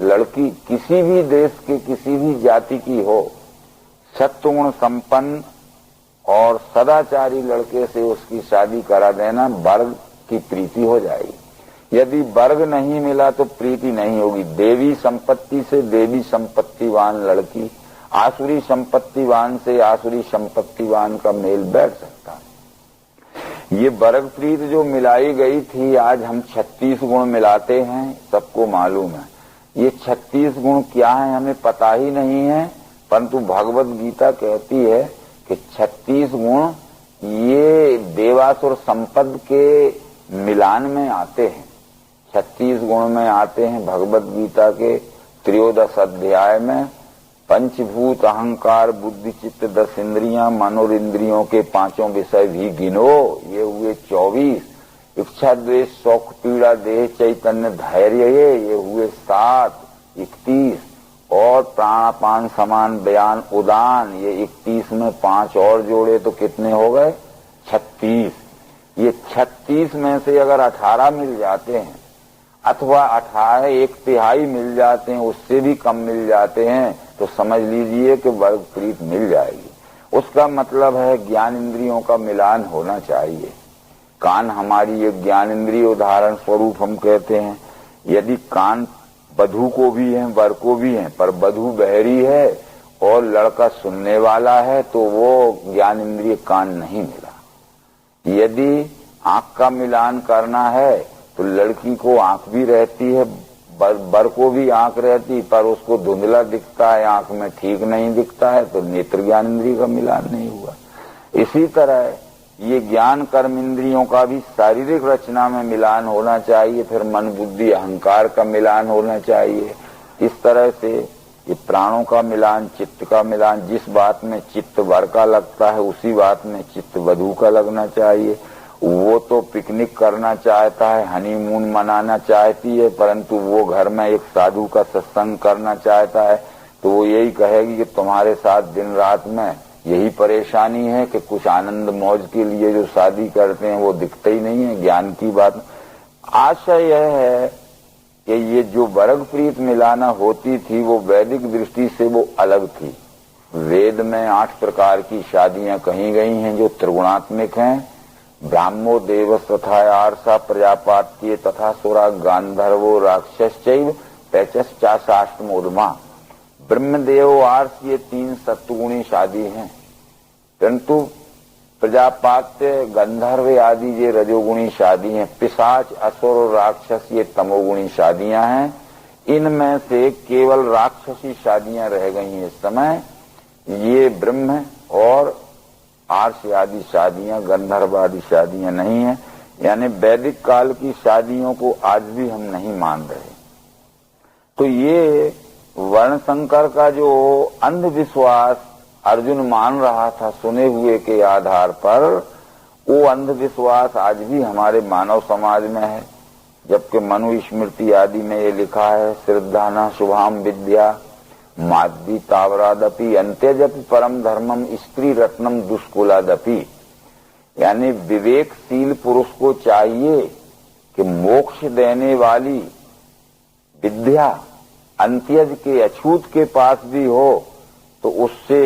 लड़की किसी भी देश के किसी भी जाति की हो, सत्वगुण संपन्न और सदाचारी लड़के से उसकी शादी करा देना, वर्ग की प्रीति हो जाएगी। यदि वर्ग नहीं मिला तो प्रीति नहीं होगी। देवी संपत्ति से देवी संपत्तिवान लड़की, आसुरी संपत्तिवान से आसुरी संपत्तिवान का मेल बैठ सकता है। ये वर्ग प्रीत जो मिलाई गई थी, आज हम 36 गुण मिलाते हैं, सबको मालूम है। ये 36 गुण क्या है हमें पता ही नहीं है, परंतु भगवत गीता कहती है कि 36 गुण ये देवासुर संपद के मिलान में आते हैं। 36 गुण में आते हैं भगवत गीता के 13 अध्याय में। पंचभूत अहंकार बुद्धि चित्त 10 इंद्रियां, मनोरिंद्रियों के 5 विषय भी गिनो, ये हुए 24। इच्छा द्वेष शौक पीड़ा देह चैतन्य धैर्य ये हुए 7। 31 और प्राणापान समान बयान उदान, ये 31 में 5 और जोड़े तो कितने हो गए 36। ये 36 में से अगर 18 मिल जाते हैं, अथवा 18 1/3 मिल जाते हैं, उससे भी कम मिल जाते हैं, तो समझ लीजिए कि वर्ग प्रीत मिल जाएगी। उसका मतलब है ज्ञान इंद्रियों का मिलान होना चाहिए। कान हमारी एक ज्ञान इंद्रिय उदाहरण स्वरूप हम कहते हैं। यदि कान बधू को भी है, वर को भी है, पर बधू बहरी है और लड़का सुनने वाला है, तो वो ज्ञान इंद्रिय कान नहीं मिला। यदि आंख का मिलान करना है तो लड़की को आंख भी रहती है, बर को भी आंख रहती, पर उसको धुंधला दिखता है, आंख में ठीक नहीं दिखता है, तो नेत्र ज्ञान इंद्रिय का मिलान नहीं हुआ। इसी तरह ये ज्ञान कर्म इंद्रियों का भी शारीरिक रचना में मिलान होना चाहिए, फिर मन बुद्धि अहंकार का मिलान होना चाहिए। इस तरह से ये प्राणों का मिलान, चित्त का मिलान, जिस बात में चित्त वर का लगता है उसी बात में चित्त वधू का लगना चाहिए। वो तो पिकनिक करना चाहता है, हनीमून मनाना चाहती है, परंतु वो घर में एक साधु का सत्संग करना चाहता है, तो वो यही कहेगी कि तुम्हारे साथ दिन रात में यही परेशानी है कि कुछ आनंद मौज के लिए जो शादी करते हैं वो दिखते ही नहीं है। ज्ञान की बात आशय यह है कि ये जो वर्ग प्रीत मिलाना होती थी वो वैदिक दृष्टि से वो अलग थी। वेद में 8 प्रकार की शादियां कही गई हैं जो त्रिगुणात्मिक हैं। ब्राह्मो देवस तथा आर्षा प्रजापात्य तथा सुरा गांधर्वो राक्षसचैव पैचश्चाशाष्टमोदमा। ब्रह्मदेव आर्ष ये 3 सत्वगुणी शादी हैं, परंतु प्रजापात्य गंधर्व आदि ये रजोगुणी शादी हैं। पिशाच असुर और राक्षस ये तमोगुणी शादियां हैं। इनमें से केवल राक्षसी शादियां रह गई हैं इस समय। ये ब्रह्म और आर्ष आदि शादियां, गंधर्व आदि शादियां नहीं है। यानी वैदिक काल की शादियों को आज भी हम नहीं मान रहे। तो ये वर्ण संकर का जो अंधविश्वास अर्जुन मान रहा था सुने हुए के आधार पर, वो अंधविश्वास आज भी हमारे मानव समाज में है। जबकि मनु स्मृति आदि में ये लिखा है, श्रद्धा शुभाम विद्या माद्दी तावरादपि अंत्यजपि परम धर्मम स्त्री रत्नम दुष्कुलादपि। यानी विवेकशील पुरुष को चाहिए कि मोक्ष देने वाली विद्या अंत्यज के अछूत के पास भी हो तो उससे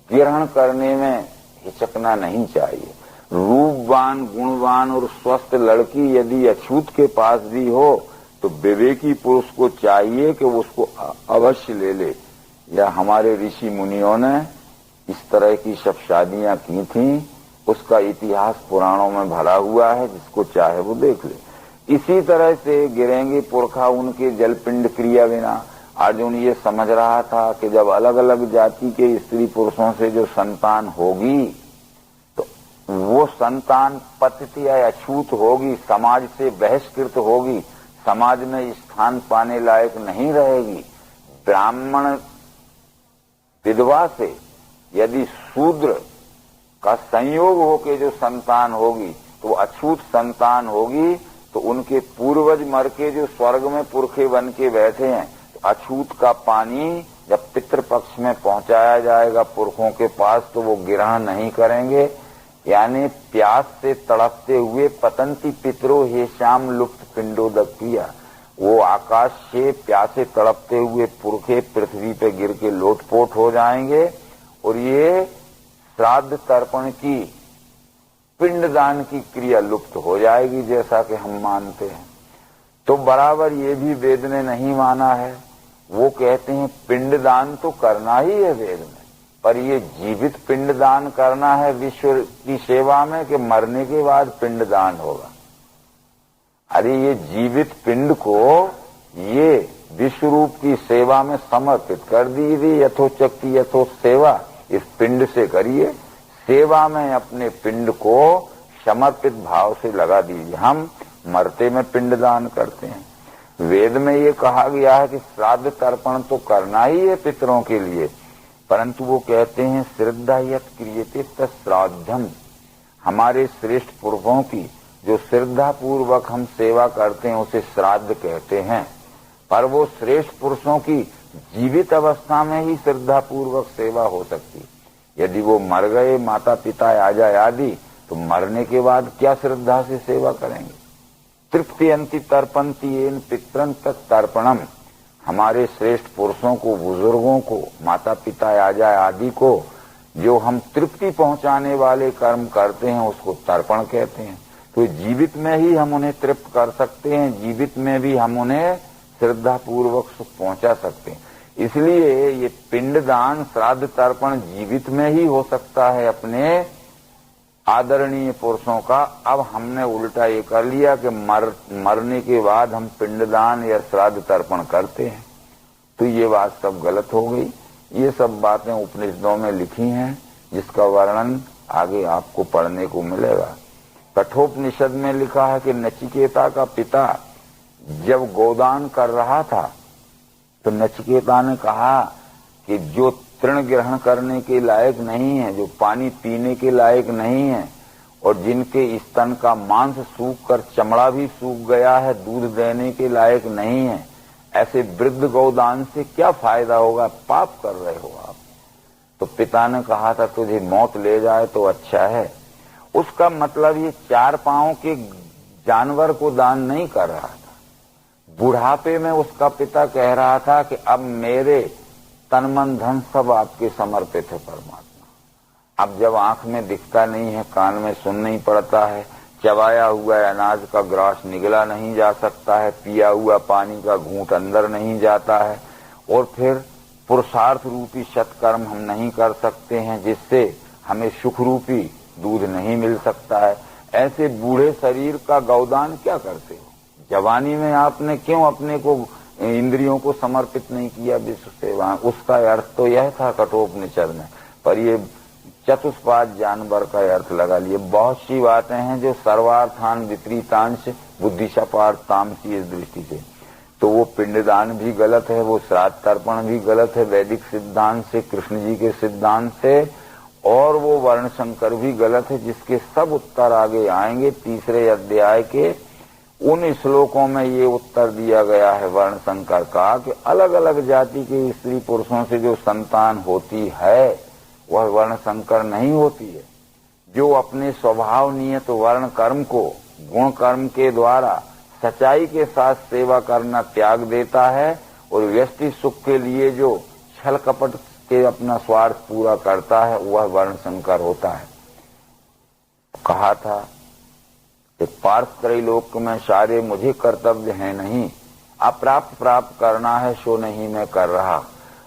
ग्रहण करने में हिचकना नहीं चाहिए। रूपवान, गुणवान और स्वस्थ लड़की यदि अछूत के पास भी हो तो विवेकी पुरुष को चाहिए कि उसको अवश्य ले ले। या हमारे ऋषि मुनियों ने इस तरह की सब शादियां की थीं, उसका इतिहास पुराणों में भरा हुआ है, जिसको चाहे वो देख ले। इसी तरह से गिरेंगे पुरखा उनके जलपिंड क्रिया बिना। अर्जुन ये समझ रहा था कि जब अलग अलग जाति के स्त्री पुरुषों से जो संतान होगी तो वो संतान पतित या अछूत होगी, समाज से बहिष्कृत होगी, समाज में स्थान पाने लायक नहीं रहेगी। ब्राह्मण विधवा से यदि शूद्र का संयोग होके जो संतान होगी तो वो अछूत संतान होगी, तो उनके पूर्वज मर के जो स्वर्ग में पुरखे बन के बैठे हैं, तो अछूत का पानी जब पितृपक्ष में पहुंचाया जाएगा पुरखों के पास तो वो ग्रहण नहीं करेंगे। यानी प्यास से तड़पते हुए पतंती पितरो हे श्याम लुप्त पिंडोदक किया। वो आकाश से प्यासे तड़पते हुए पुरखे पृथ्वी पे गिर के लोटपोट हो जाएंगे और ये श्राद्ध तर्पण की पिंडदान की क्रिया लुप्त हो जाएगी, जैसा कि हम मानते हैं। तो बराबर ये भी वेद ने नहीं माना है। वो कहते हैं पिंडदान तो करना ही है वेद में, पर ये जीवित पिंडदान करना है विश्व की सेवा में कि मरने के बाद पिंडदान होगा। अरे ये जीवित पिंड को ये विश्व रूप की सेवा में समर्पित कर दीजिए। यथोचक्ति यथो सेवा, इस पिंड से करिए सेवा में, अपने पिंड को समर्पित भाव से लगा दीजिए। हम मरते में पिंडदान करते हैं। वेद में ये कहा गया है कि श्राद्ध तर्पण तो करना ही है पितरों के लिए, परंतु वो कहते हैं श्रद्धा यत् क्रियते तत्श्राद्धम। हमारे श्रेष्ठ पुरखों की जो श्रद्धा पूर्वक हम सेवा करते हैं उसे श्राद्ध कहते हैं। पर वो श्रेष्ठ पुरुषों की जीवित अवस्था में ही श्रद्धा पूर्वक सेवा हो सकती। यदि वो मर गए, माता पिता आ जाए आदि, तो मरने के बाद क्या श्रद्धा से सेवा करेंगे। तृप्तियंती तर्पंती एन पितरन तक तर्पणम। हमारे श्रेष्ठ पुरुषों को, बुजुर्गों को, माता पिता आजा आदि को जो हम तृप्ति पहुंचाने वाले कर्म करते हैं उसको तर्पण कहते हैं। तो जीवित में ही हम उन्हें तृप्त कर सकते हैं, जीवित में भी हम उन्हें श्रद्धा पूर्वक सुख पहुंचा सकते हैं। इसलिए ये पिंडदान, श्राद्ध तर्पण जीवित में ही हो सकता है अपने आदरणीय पुरुषों का। अब हमने उल्टा ये कर लिया कि मरने के बाद हम पिंडदान या श्राद्ध तर्पण करते हैं, तो ये बात सब गलत हो गई। ये सब बातें उपनिषदों में लिखी हैं, जिसका वर्णन आगे आपको पढ़ने को मिलेगा। कठोपनिषद में लिखा है कि नचिकेता का पिता जब गोदान कर रहा था तो नचिकेता ने कहा कि जो तृण ग्रहण करने के लायक नहीं है, जो पानी पीने के लायक नहीं है और जिनके स्तन का मांस सूख कर चमड़ा भी सूख गया है, दूध देने के लायक नहीं है, ऐसे वृद्ध गौदान से क्या फायदा होगा, पाप कर रहे हो आप। तो पिता ने कहा था तुझे मौत ले जाए तो अच्छा है। उसका मतलब ये 4 पांव के जानवर को दान नहीं कर रहा था। बुढ़ापे में उसका पिता कह रहा था कि अब मेरे तन मन धन सब आपके समर्पित है परमात्मा। अब जब आंख में दिखता नहीं है, कान में सुन नहीं पड़ता है, चबाया हुआ अनाज का ग्रास निगला नहीं जा सकता है, पिया हुआ पानी का घूंट अंदर नहीं जाता है, और फिर पुरुषार्थ रूपी सत्कर्म हम नहीं कर सकते हैं जिससे हमें सुख रूपी दूध नहीं मिल सकता है, ऐसे बूढ़े शरीर का गौदान क्या करते हो? जवानी में आपने क्यों अपने को इंद्रियों को समर्पित नहीं किया विश्व सेवा? उसका अर्थ तो यह था कठोपनिषद में, पर ये चतुष्पाद जानवर का अर्थ लगा लिए। बहुत सी बातें हैं जो सर्वार्थान विपरीतांश बुद्धिशापार्थ तामसी इस दृष्टि से, तो वो पिंडदान भी गलत है, वो श्राद्ध तर्पण भी गलत है वैदिक सिद्धांत से, कृष्ण जी के सिद्धांत से, और वो वर्ण संकर भी गलत है, जिसके सब उत्तर आगे आएंगे। 3रे अध्याय के उन श्लोकों में ये उत्तर दिया गया है वर्ण संकर का कि अलग अलग जाति के स्त्री पुरुषों से जो संतान होती है वह वर्ण संकर नहीं होती है। जो अपने स्वभाव नियत वर्ण कर्म को गुण कर्म के द्वारा सच्चाई के साथ सेवा करना त्याग देता है और व्यष्टि सुख के लिए जो छल कपट के अपना स्वार्थ पूरा करता है वह वर्ण संकर होता है। कहा था कि पार्थ त्रैलोक में सारे मुझे कर्तव्य है नहीं, अप्राप्त प्राप्त करना है सो नहीं मैं कर रहा।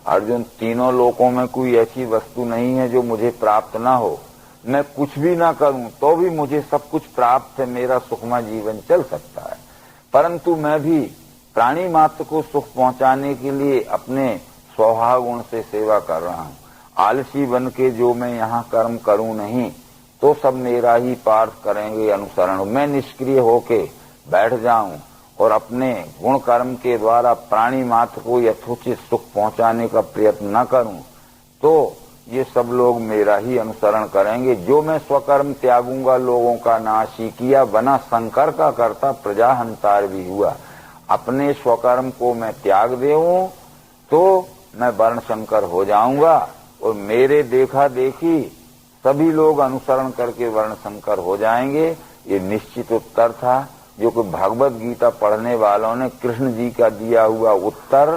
अर्जुन, तीनों लोकों में कोई ऐसी वस्तु नहीं है जो मुझे प्राप्त ना हो। मैं कुछ भी ना करूं तो भी मुझे सब कुछ प्राप्त है, मेरा सुखमय जीवन चल सकता है, परंतु मैं भी प्राणी मात्र को सुख पहुंचाने के लिए अपने स्वभाव गुण से सेवा कर रहा हूं। आलसी बन के जो मैं यहाँ कर्म करूं नहीं तो सब मेरा ही पार्थ करेंगे अनुसरण। मैं निष्क्रिय होके बैठ जाऊं और अपने गुण कर्म के द्वारा प्राणी मात्र को यथोचित सुख पहुंचाने का प्रयत्न न करूं तो ये सब लोग मेरा ही अनुसरण करेंगे। जो मैं स्वकर्म त्यागूंगा लोगों का नाश ही किया, बना शंकर का करता प्रजा हंतार भी हुआ। अपने स्वकर्म को मैं त्याग देऊं तो मैं वर्ण शंकर हो जाऊंगा और मेरे देखा देखी सभी लोग अनुसरण करके वर्ण शंकर हो जाएंगे। ये निश्चित उत्तर था जो कि भगवत गीता पढ़ने वालों ने कृष्ण जी का दिया हुआ उत्तर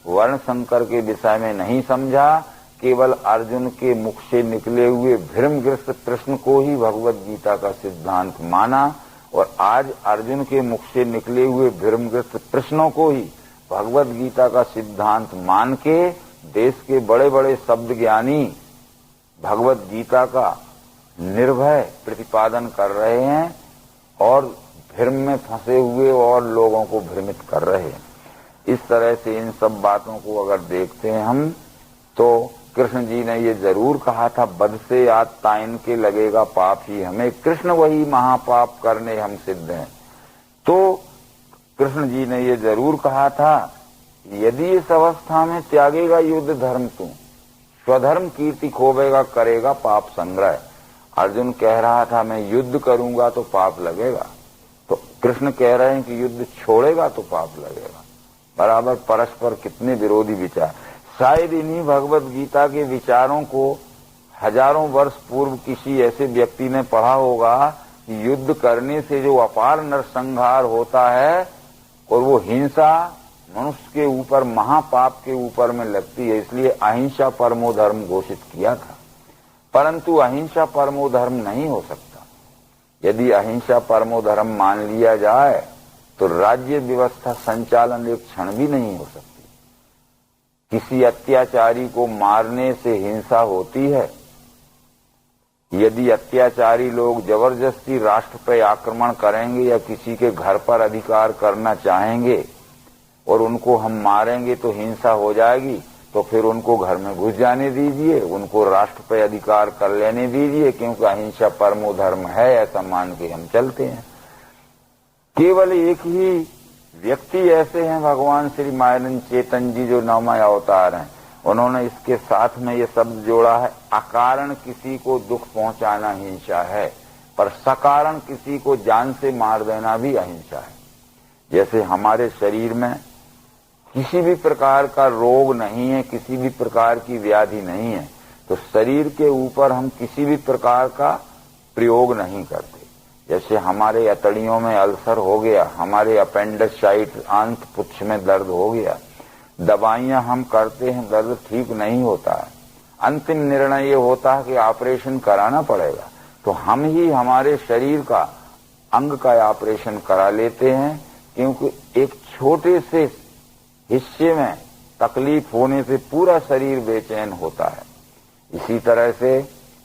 वर्ण शंकर के विषय में नहीं समझा, केवल अर्जुन के मुख से निकले हुए भ्रमग्रस्त प्रश्न को ही भगवत गीता का सिद्धांत माना, और आज अर्जुन के मुख से निकले हुए भ्रमग्रस्त प्रश्नों को ही भगवत गीता का सिद्धांत मान के देश के बड़े बड़े शब्द ज्ञानी भगवत गीता का निर्भय प्रतिपादन कर रहे हैं और भ्रम में फंसे हुए और लोगों को भ्रमित कर रहे हैं। इस तरह से इन सब बातों को अगर देखते हैं हम तो कृष्ण जी ने ये जरूर कहा था, बद से याद ताइन के लगेगा पाप ही हमें, कृष्ण वही महापाप करने हम सिद्ध हैं। तो कृष्ण जी ने ये जरूर कहा था, यदि इस अवस्था में त्यागेगा युद्ध धर्म तू, स्वधर्म कीर्ति खोवेगा करेगा पाप संग्रह। अर्जुन कह रहा था मैं युद्ध करूंगा तो पाप लगेगा, तो कृष्ण कह रहे हैं कि युद्ध छोड़ेगा तो पाप लगेगा। बराबर परस्पर कितने विरोधी विचार। शायद इन्हीं भगवत गीता के विचारों को हजारों वर्ष पूर्व किसी ऐसे व्यक्ति ने पढ़ा होगा युद्ध करने से जो अपार नरसंहार होता है और वो हिंसा मनुष्य के ऊपर महापाप के ऊपर में लगती है, इसलिए अहिंसा परमो धर्म घोषित किया था। परंतु अहिंसा परमो धर्म नहीं हो सकता। यदि अहिंसा परमो धर्म मान लिया जाए तो राज्य व्यवस्था संचालन एक क्षण भी नहीं हो सकती। किसी अत्याचारी को मारने से हिंसा होती है। यदि अत्याचारी लोग जबरदस्ती राष्ट्र पर आक्रमण करेंगे या किसी के घर पर अधिकार करना चाहेंगे और उनको हम मारेंगे तो हिंसा हो जाएगी, तो फिर उनको घर में घुस जाने दीजिए, उनको राष्ट्र पर अधिकार कर लेने दीजिए, क्योंकि अहिंसा परमो धर्म है, ऐसा मान के हम चलते हैं। केवल एक ही व्यक्ति ऐसे हैं, भगवान श्री मायरन चेतन जी जो नौमय अवतार हैं, उन्होंने इसके साथ में ये शब्द जोड़ा है, अकारण किसी को दुख पहुंचाना हिंसा है, पर सकारण किसी को जान से मार देना भी अहिंसा है। जैसे हमारे शरीर में किसी भी प्रकार का रोग नहीं है, किसी भी प्रकार की व्याधि नहीं है, तो शरीर के ऊपर हम किसी भी प्रकार का प्रयोग नहीं करते। जैसे हमारे अतड़ियों में अल्सर हो गया, हमारे अपेंडिसाइट आंत पुच्छ में दर्द हो गया, दवाइयां हम करते हैं, दर्द ठीक नहीं होता है, अंतिम निर्णय ये होता है कि ऑपरेशन कराना पड़ेगा, तो हम ही हमारे शरीर का अंग का ऑपरेशन करा लेते हैं, क्योंकि एक छोटे से हिस्से में तकलीफ होने से पूरा शरीर बेचैन होता है। इसी तरह से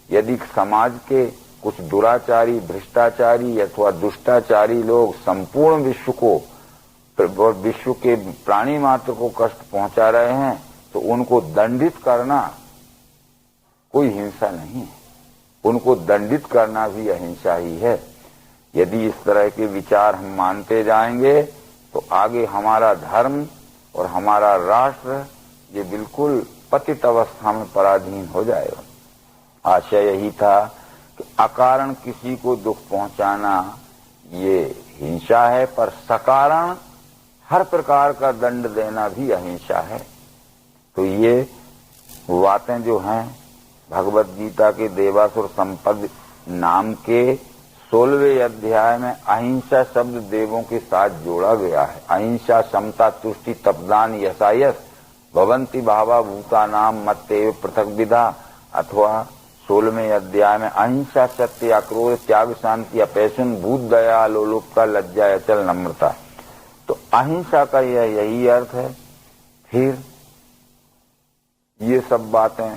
यदि समाज के कुछ दुराचारी, भ्रष्टाचारी अथवा दुष्टाचारी लोग संपूर्ण विश्व को और विश्व के प्राणी मात्र को कष्ट पहुंचा रहे हैं, तो उनको दंडित करना कोई हिंसा नहीं है, उनको दंडित करना भी अहिंसा ही है। यदि इस तरह के विचार हम मानते जाएंगे तो आगे हमारा धर्म और हमारा राष्ट्र ये बिल्कुल पतित अवस्था में पराधीन हो जाएगा। आशय यही था कि अकारण किसी को दुख पहुंचाना ये हिंसा है, पर सकारण हर प्रकार का दंड देना भी अहिंसा है। तो ये बातें जो हैं भगवत गीता के देवासुर संपद नाम के 16वें अध्याय में अहिंसा शब्द देवों के साथ जोड़ा गया है। अहिंसा, समता, तुष्टि, तपदान, यशायस भवंती भावा भूतानाम मत्तेव पृथक विधा, अथवा 16वें अध्याय में अहिंसा, सत्य, अक्रोध, त्याग, शांति, अपैशन, भूत, दया, लोलुपता, लज्जा, अचल, नम्रता। तो अहिंसा का यही अर्थ है। फिर ये सब बातें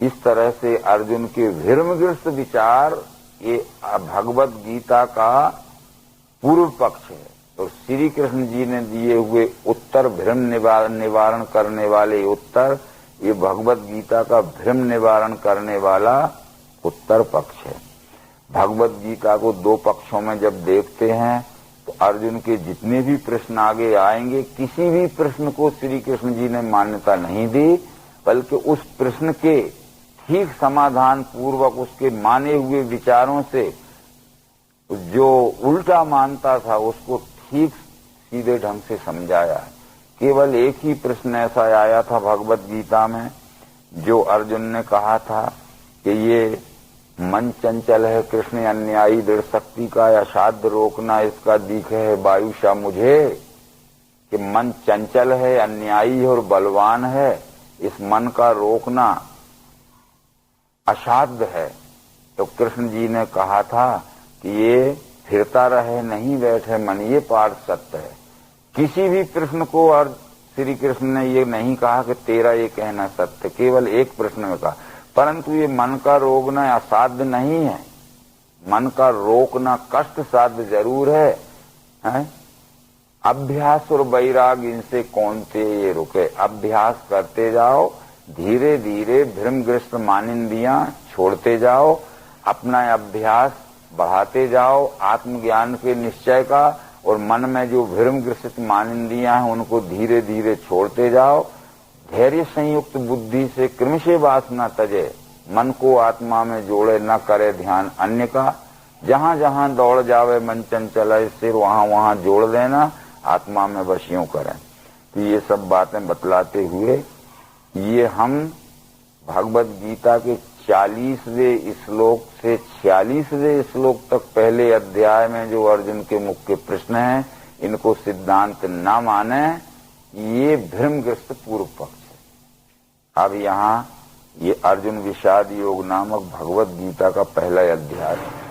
इस तरह से अर्जुन के भ्रमग्रस्त विचार ये भगवत गीता का पूर्व पक्ष है, और श्री कृष्ण जी ने दिए हुए उत्तर, भ्रम निवारण करने वाले उत्तर, ये भगवत गीता का भ्रम निवारण करने वाला उत्तर पक्ष है। भगवत गीता को दो पक्षों में जब देखते हैं तो अर्जुन के जितने भी प्रश्न आगे आएंगे, किसी भी प्रश्न को श्री कृष्ण जी ने मान्यता नहीं दी, बल्कि उस प्रश्न के ठीक समाधान पूर्वक उसके माने हुए विचारों से जो उल्टा मानता था उसको ठीक सीधे ढंग से समझाया है। केवल एक ही प्रश्न ऐसा आया था भगवत गीता में जो अर्जुन ने कहा था कि ये मन चंचल है, कृष्ण अन्यायी दृढ़ शक्ति का, असाध्य रोकना इसका दिखे है वायुषा मुझे, कि मन चंचल है, अन्यायी और बलवान है, इस मन का रोकना असाध्य है। तो कृष्ण जी ने कहा था कि ये फिरता रहे नहीं बैठे मन, ये पार्थ सत्य है। किसी भी प्रश्न को और श्री कृष्ण ने ये नहीं कहा कि तेरा ये कहना सत्य, केवल एक प्रश्न में कहा, परंतु ये मन का रोकना असाध्य नहीं है, मन का रोकना कष्ट साध्य जरूर है? अभ्यास और वैराग इनसे कौन थे ये रुके। अभ्यास करते जाओ, धीरे धीरे भ्रमग्रस्त मानिंदियां छोड़ते जाओ, अपना अभ्यास बढ़ाते जाओ आत्मज्ञान के निश्चय का, और मन में जो भ्रमग्रसित मानिंदियां हैं उनको धीरे धीरे छोड़ते जाओ। धैर्य संयुक्त बुद्धि से क्रमशः वासना तजे, मन को आत्मा में जोड़े, न करे ध्यान अन्य का। जहां जहां दौड़ जावे मन चंचल है, सिर वहां वहां जोड़ देना, आत्मा में बस यूं करें। तो ये सब बातें बतलाते हुए ये हम भगवत गीता के 40वें श्लोक से 46वें श्लोक तक पहले अध्याय में जो अर्जुन के मुख्य प्रश्न हैं, इनको सिद्धांत न माने, ये भ्रमग्रस्त पूर्व पक्ष है। अब यहाँ ये अर्जुन विषाद योग नामक भगवत गीता का पहला अध्याय है।